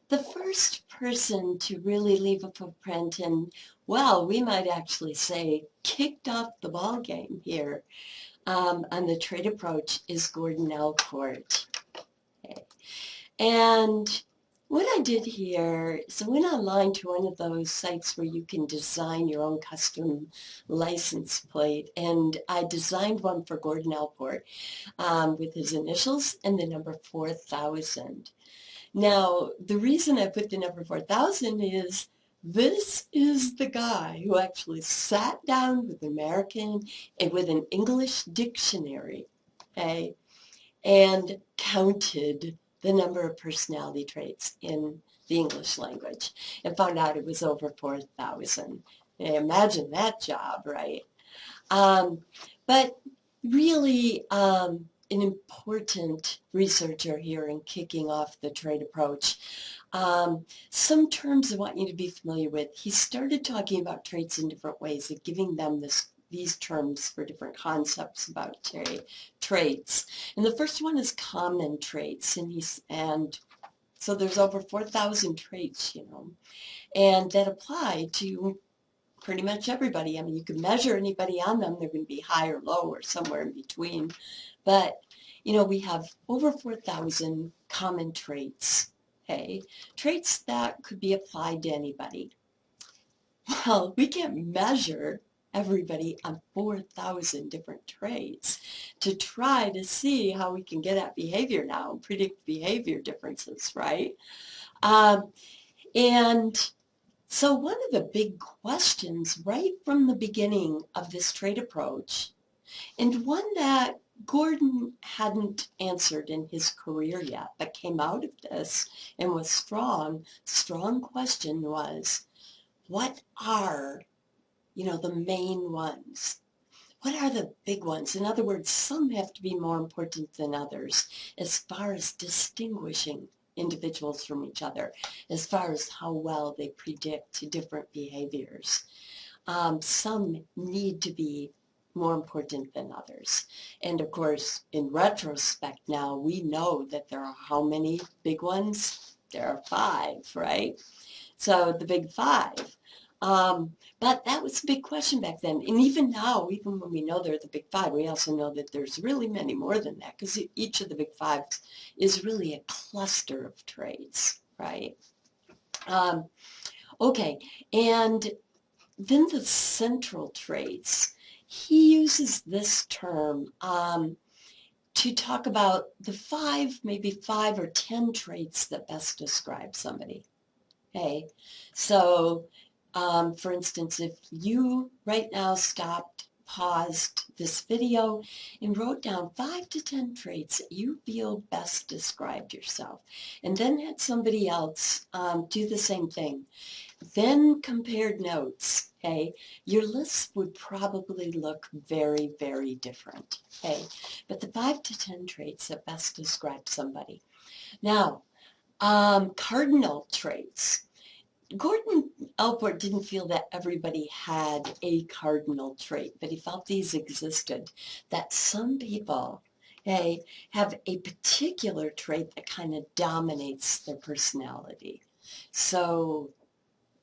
The first person to really leave a footprint and, well, we might actually say kicked off the ball game here on the trade approach is Gordon Elcourt. Okay. And what I did here is I went online to one of those sites where you can design your own custom license plate, and I designed one for Gordon Elcourt with his initials and the number 4000. Now, the reason I put the number 4000 is this is the guy who actually sat down with with an English dictionary, okay, and counted the number of personality traits in the English language and found out it was over 4,000. Imagine that job, right? Um, but really, an important researcher here in kicking off the trade approach. Some terms I want you to be familiar with. He started talking about traits in different ways and giving them these terms for different concepts about traits. And the first one is common traits, and so there's over 4,000 traits, and that apply to pretty much everybody. I mean, you can measure anybody on them. They're going to be high or low or somewhere in between. But, we have over 4,000 common traits, okay? Traits that could be applied to anybody. Well, we can't measure everybody on 4,000 different traits to try to see how we can get at behavior now and predict behavior differences, right? And so one of the big questions right from the beginning of this trade approach, and one that Gordon hadn't answered in his career yet, but came out of this and was strong question was, what are, the main ones? What are the big ones? In other words, some have to be more important than others as far as distinguishing individuals from each other, as far as how well they predict different behaviors. Some need to be more important than others. And of course, in retrospect now, we know that there are how many big ones? There are 5, right? So the big 5. But that was a big question back then. And even now, even when we know they're the big 5, we also know that there's really many more than that, because each of the big 5 is really a cluster of traits, right? Okay, and then the central traits. He uses this term to talk about the maybe 5 or 10 traits that best describe somebody. Okay, so for instance, if you right now paused this video and wrote down 5 to 10 traits that you feel best described yourself, and then had somebody else do the same thing, then compared notes, okay, your list would probably look very, very different, okay? But the 5 to 10 traits that best describe somebody. Now, cardinal traits. Gordon Elcourt didn't feel that everybody had a cardinal trait, but he felt these existed, that some people, okay, have a particular trait that kind of dominates their personality. So,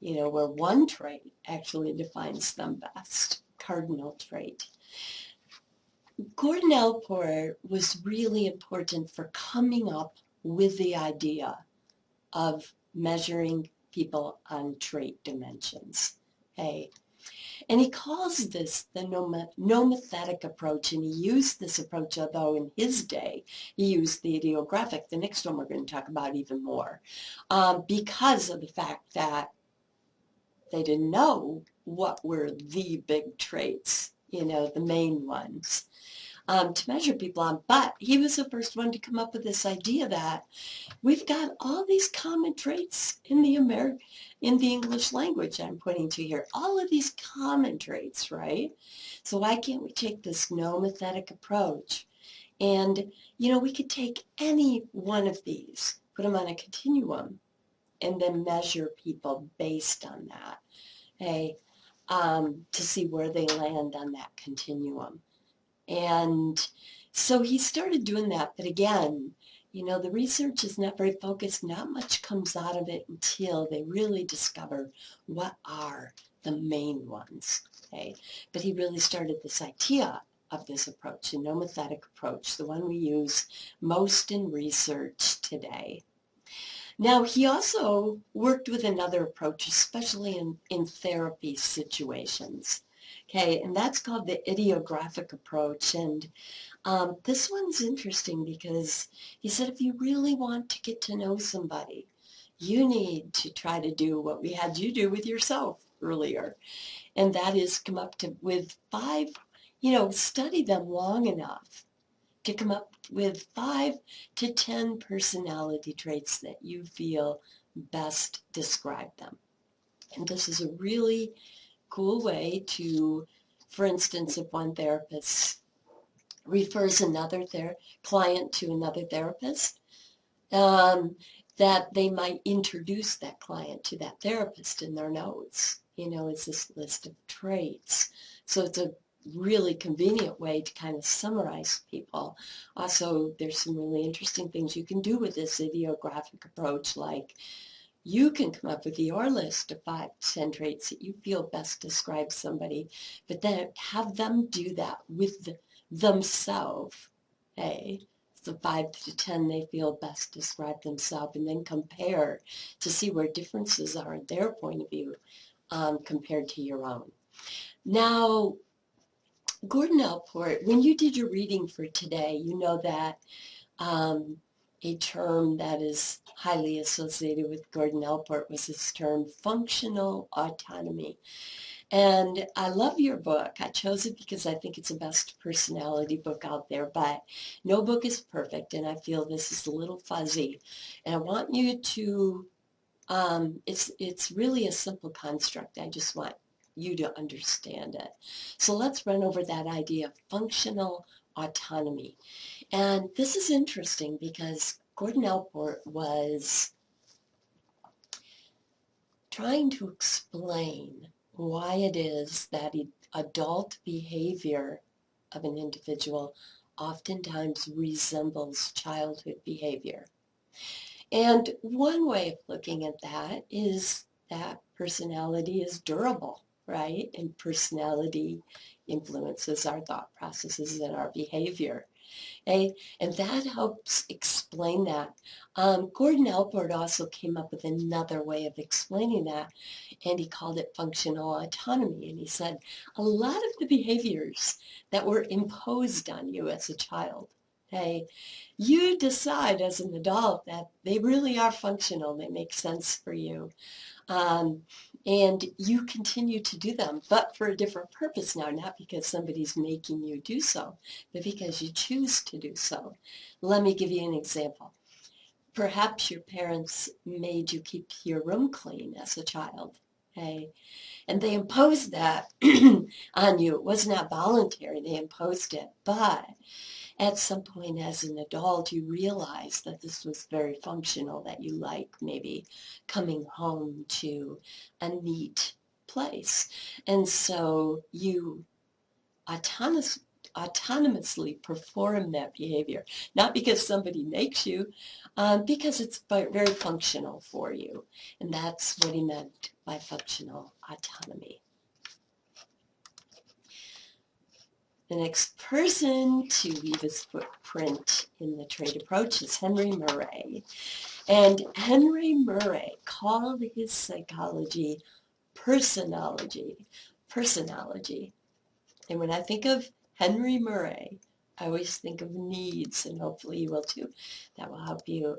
where one trait actually defines them best, cardinal trait. Gordon Elcourt was really important for coming up with the idea of measuring people on trait dimensions, okay? And he calls this the nomothetic approach, and he used this approach, although in his day he used the ideographic. The next one we're going to talk about even more, because of the fact that they didn't know what were the big traits, the main ones. To measure people on, but he was the first one to come up with this idea that we've got all these common traits in the English language I'm pointing to here, all of these common traits, right? So why can't we take this nomothetic approach and, we could take any one of these, put them on a continuum, and then measure people based on that, okay, to see where they land on that continuum. And so he started doing that, but again, You know, the research is not very focused. Not much comes out of it until they really discover what are the main ones. Okay? But he really started this idea of this approach, a nomothetic approach, the one we use most in research today. Now, he also worked with another approach, especially in therapy situations. Okay, and that's called the ideographic approach. And this one's interesting because he said if you really want to get to know somebody, you need to try to do what we had you do with yourself earlier. And that is come up with 5, study them long enough to come up with 5 to 10 personality traits that you feel best describe them. And this is a really cool way to, for instance, if one therapist refers another client to another therapist, that they might introduce that client to that therapist in their notes. It's this list of traits. So it's a really convenient way to kind of summarize people. Also, there's some really interesting things you can do with this ideographic approach, like you can come up with your list of 5 to 10 traits that you feel best describe somebody, but then have them do that with themselves. Hey, so 5 to 10 they feel best describe themselves, and then compare to see where differences are in their point of view compared to your own. Now, Gordon Allport, when you did your reading for today, you know that a term that is highly associated with Gordon Allport was this term, functional autonomy. And I love your book. I chose it because I think it's the best personality book out there, but no book is perfect, and I feel this is a little fuzzy. And I want you to, it's really a simple construct. I just want you to understand it. So let's run over that idea of functional autonomy. And this is interesting because Gordon Allport was trying to explain why it is that adult behavior of an individual oftentimes resembles childhood behavior. And one way of looking at that is that personality is durable, right? And personality influences our thought processes and our behavior. Okay? And that helps explain that. Gordon Allport also came up with another way of explaining that, and he called it functional autonomy. And he said a lot of the behaviors that were imposed on you as a child, okay, you decide as an adult that they really are functional, they make sense for you. And you continue to do them, but for a different purpose now, not because somebody's making you do so, but because you choose to do so. Let me give you an example. Perhaps your parents made you keep your room clean as a child, okay? And they imposed that on you. It was not voluntary, they imposed it, but at some point as an adult, you realize that this was very functional, that you like maybe coming home to a neat place. And so you autonomously perform that behavior, not because somebody makes you, because it's very functional for you. And that's what he meant by functional autonomy. The next person to leave his footprint in the trait approach is Henry Murray. And Henry Murray called his psychology personology. Personology. And when I think of Henry Murray, I always think of needs, and hopefully you will too. That will help you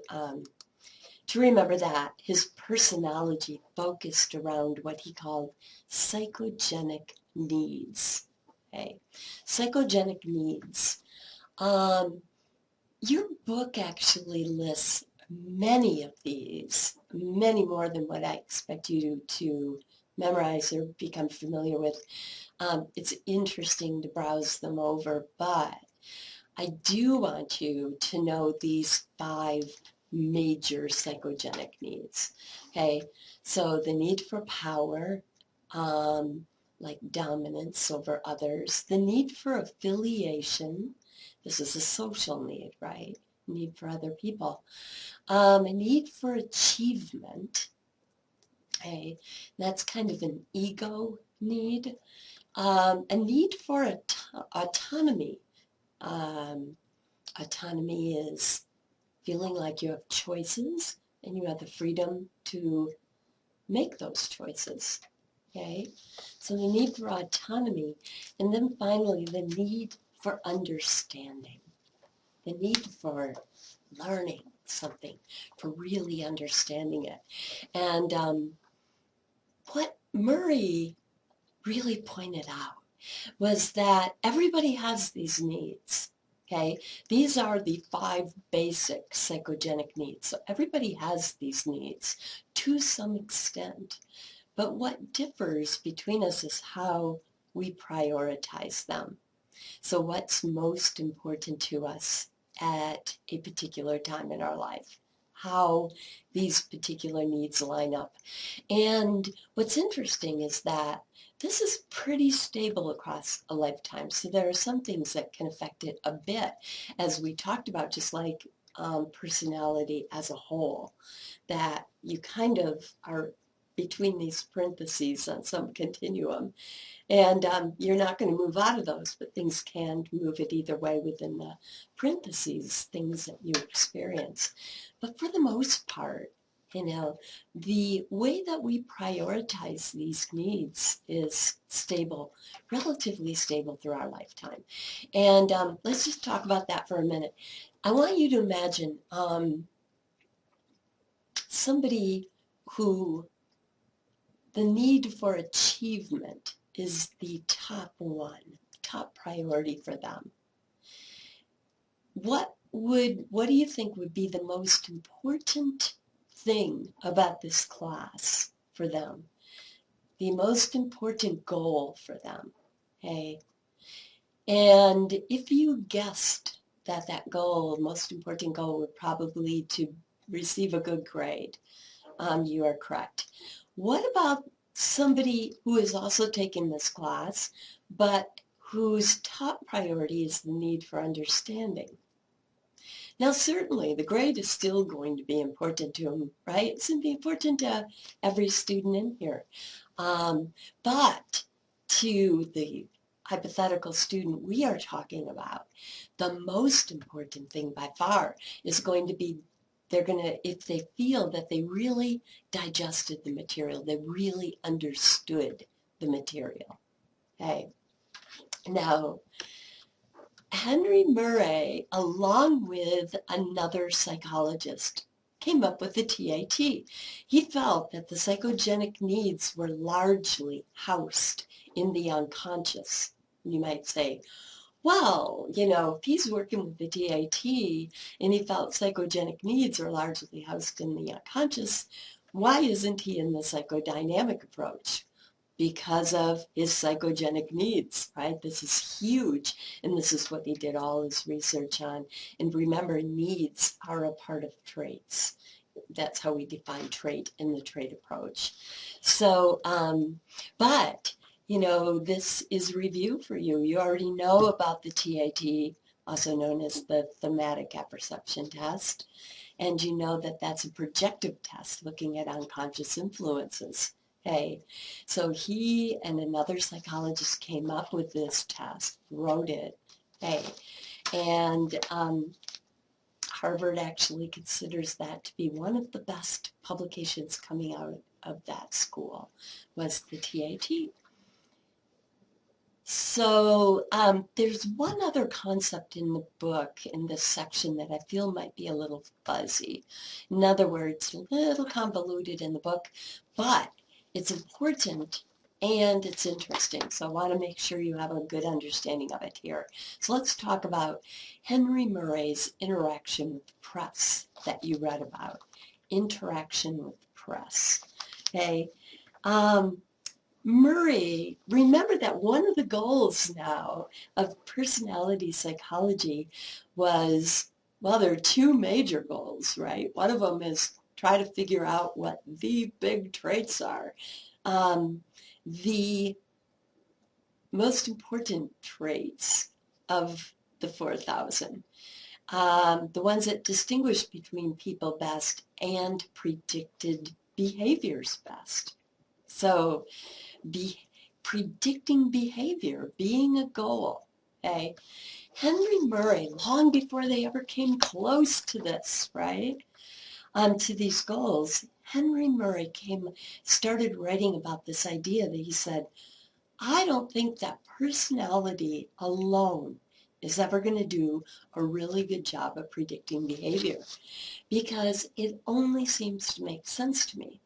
to remember that. His personology focused around what he called psychogenic needs. Okay. Psychogenic needs. Your book actually lists many of these, many more than what I expect you to memorize or become familiar with. It's interesting to browse them over, but I do want you to know these 5 major psychogenic needs. Okay, so the need for power, like dominance over others, the need for affiliation. This is a social need, right? need for other people. A need for achievement, okay, that's kind of an ego need. A need for autonomy. Autonomy is feeling like you have choices and you have the freedom to make those choices. Okay, so the need for autonomy, and then finally the need for understanding, the need for learning something, for really understanding it. And what Murray really pointed out was that everybody has these needs. Okay, these are the 5 basic psychogenic needs. So everybody has these needs to some extent. But what differs between us is how we prioritize them. So what's most important to us at a particular time in our life, how these particular needs line up. And what's interesting is that this is pretty stable across a lifetime. So there are some things that can affect it a bit, as we talked about, just like personality as a whole, that you kind of are between these parentheses on some continuum. And you're not going to move out of those, but things can move it either way within the parentheses, things that you experience. But for the most part, the way that we prioritize these needs is stable, relatively stable through our lifetime. And let's just talk about that for a minute. I want you to imagine somebody who the need for achievement is the top priority for them. What do you think would be the most important thing about this class for them? The most important goal for them, okay? And if you guessed that that goal, most important goal, would probably to receive a good grade, you are correct. What about somebody who is also taking this class, but whose top priority is the need for understanding? Now, certainly, the grade is still going to be important to them, right? It's going to be important to every student in here. But to the hypothetical student we are talking about, the most important thing by far is going to be if they feel that they really digested the material, they really understood the material. Okay. Now, Henry Murray, along with another psychologist, came up with the TAT. He felt that the psychogenic needs were largely housed in the unconscious. You might say, well, if he's working with the TAT and he felt psychogenic needs are largely housed in the unconscious, why isn't he in the psychodynamic approach? Because of his psychogenic needs, right? This is huge, and this is what he did all his research on. And remember, needs are a part of traits. That's how we define trait in the trait approach. So, but this is review for you. You already know about the TAT, also known as the thematic apperception test, and you know that that's a projective test looking at unconscious influences. Okay, so he and another psychologist came up with this test, wrote it, okay, and Harvard actually considers that to be one of the best publications coming out of that school, was the TAT. So there's one other concept in the book, in this section, that I feel might be a little fuzzy. In other words, a little convoluted in the book, but it's important and it's interesting. So I want to make sure you have a good understanding of it here. So let's talk about Henry Murray's interaction with the press that you read about. Interaction with the press. Okay. Murray, remember that one of the goals now of personality psychology was, well, there are 2 major goals, right? One of them is try to figure out what the big traits are. The most important traits of the 4,000. the ones that distinguish between people best and predicted behaviors best. So predicting behavior being a goal. Okay? Henry Murray, long before they ever came close to this, right, to these goals, Henry Murray started writing about this idea that he said, I don't think that personality alone is ever going to do a really good job of predicting behavior, because it only seems to make sense to me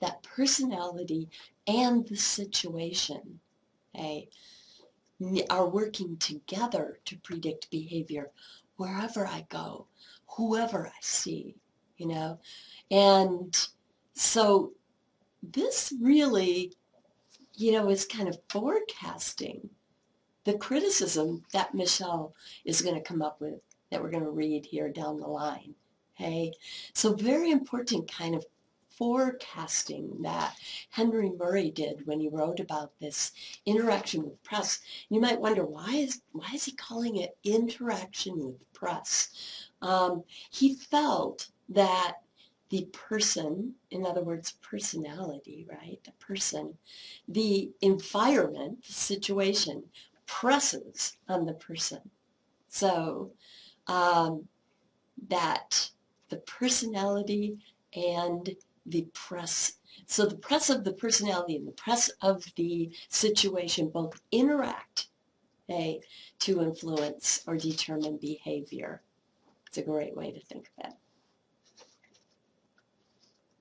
that personality and the situation, okay, are working together to predict behavior wherever I go, whoever I see, you know. And so this really, is kind of forecasting the criticism that Michelle is going to come up with, that we're going to read here down the line. Okay, so very important kind of forecasting that Henry Murray did when he wrote about this interaction with press. You might wonder, why is he calling it interaction with press? He felt that the person, in other words, personality, right? The person, the environment, the situation, presses on the person. So that the personality and the press, so the press of the personality and the press of the situation both interact, okay, to influence or determine behavior. It's a great way to think of it.